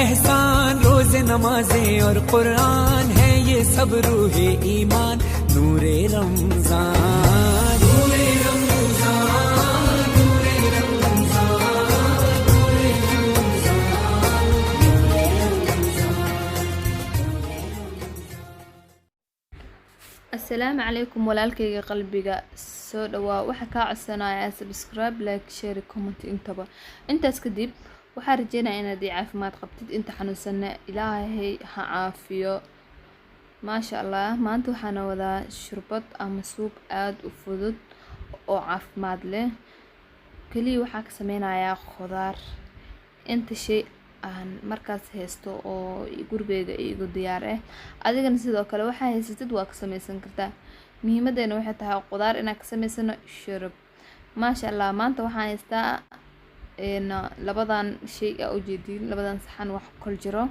एहसान रोज नमाजें और कुरान है ये सब रूहे ईमान नूरे रमजान नूरे रमजान नूरे रमजान नूरे ramadan. Assalaamu calaykum walaalkayga qalbiga soo dhawaa waxa ka codsanayaa subscribe like share comment intaba intaas kadib waxaan rajeynayaa inaad caafimaad qabtid inta xanuunsan ilaahay ha caafiyo maasha Allah maanta waxaan wadaa shurbad ama suub aad u fudud oo caafimaad leh kaliya waxaan ka sameynayaa khudaar inta shay aan markaas haysto oo gurigeyga igu diyaar ah adigana sidoo kale waxa haysatid waa ka sameysan kartaa muhiimadeena waxay tahay khudaar inaan ka sameysano shurb maasha Allah maanta waxaan haystaa labadan shay oo ujeedin labadan saxan wax kul jiro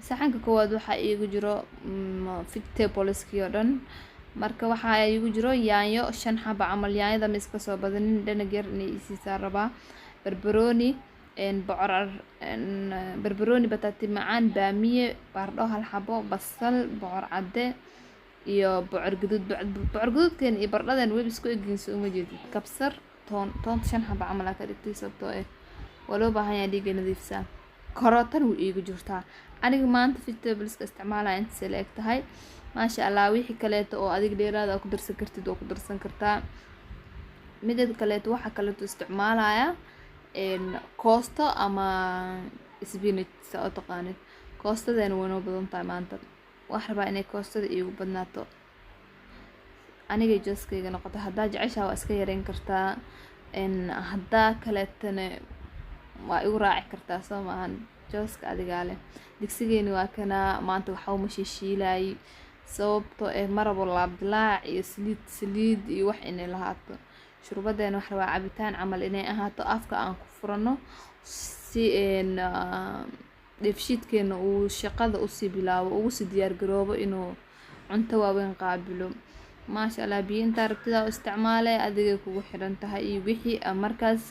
saxanka koowaad waxa igu jiro vegetables oo dhan marka waxa igu jiro yaanyo 5 xabo amal yaanyada ma iska soo badanin dhanag yar inay isiisa rabaa barbarooni barbarooni batati macaan baamiye baardho hal xabo basal bocor cadde iyo bocor gaduudkeen iyo bardhadan way isku eegayso uma jeedid kabsar toon 5 xabo amal ka dhigtay sabto waloo baahan yahay dhiig nadiifsan karootan uu igu jirtaa aniga maanta vegetables ka isticmaalaa inta select tahay maasha Allah wixii kale oo adiga dheeraad ah ku darsan kartid oo ku darsan kartaa midad kale waxa kale oo isticmaalaya koosto ama spinach oo taqaanid koostadeena way noo badan tahay maanta wax rabaa inay koostada igu badnaato aniga jooskayga noqoto hadaa jeceshaa waa iska yareyn kartaa hadaa kaleetana waa igu raaci kartaa soo maahan jooska adiga leh digsigeeni waa kana maanta waxa uu mashiishiilay sababtoo marabo laabdilaac iyo saliid iyo wax inay lahaato shurbadeena wax rabaa cabitaan camal inay ahaato afka aan ku furano si dheefshiidkeena uu shaqada u sii bilaabo ugu sii diyaar garoobo inuu cunto waaweyn qaabilo maasha Allah biyo inta rabtida u isticmaalay adiga kugu xiran tahay iyo wixii markaas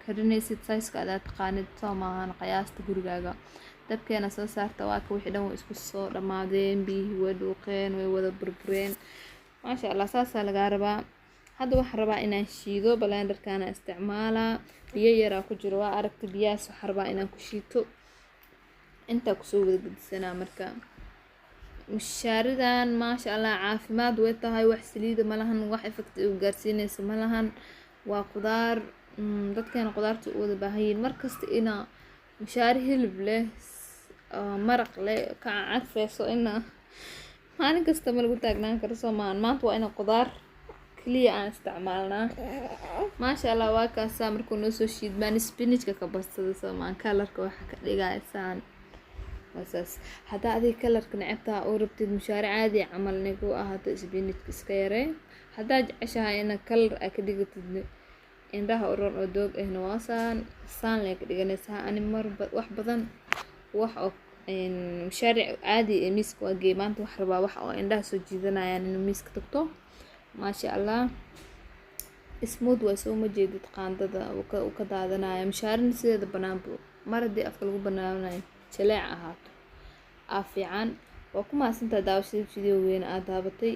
karinaysid size-ka aad taqaanid soo maahan qiyaasta gurigaaga dabkeena soo saarta waa ka wixii dhan way isku soo dhamaadeen biyo way dhuuqeen way wada burbureen maasha Allah saasa laga rabaa hadda waxaan rabaa inaan shiido blenderkana isticmaalaa biyo yar ku jiro waa aragti biyaas waxaan rabaa inaan ku shiito inta ku soo wada gudsanaa marka mushaaridan maasha Allah caafimaad way tahay wax saliid ma lahan wax effect u gaarsiinayso ma lahan waa khudaar dadkeena khudaarta u wada baahan markasta ina mushaari hilib leh maraq leh ka cadfeeso ina maalin kasta ma lagu taagnaan karo Soomaan maanta waa ina khudaar kaliya aan isticmaalnaa maasha Allah waa kaasa markuu noo soo shiidmaan spinach ka badsada Soomaan kalarka waxa ka dhigaysan wasaas hadaa adiga kalarka necabta oo rabtid mushaari caadi camal nigu ahaato spinach iska yaree hadaa jeceshahay ina kalar ka dhigatid indhaha uron oo doog ahna waasaan saan leek dhiganaysaa ani mar wax badan wax oo mushaari caadi miiska waa geemaanta wax rabaa wax oo indhaha soo jiidanayaan inuu miiska tagto maasha Allah smooth way soo ma jeedid qaandada uu ka daadanaya mushaarin sideeda banaanbu maradii afka lagu banaanayo jaleec ahaato afiican waa ku maasantaa daawashada video weyn aad daabatay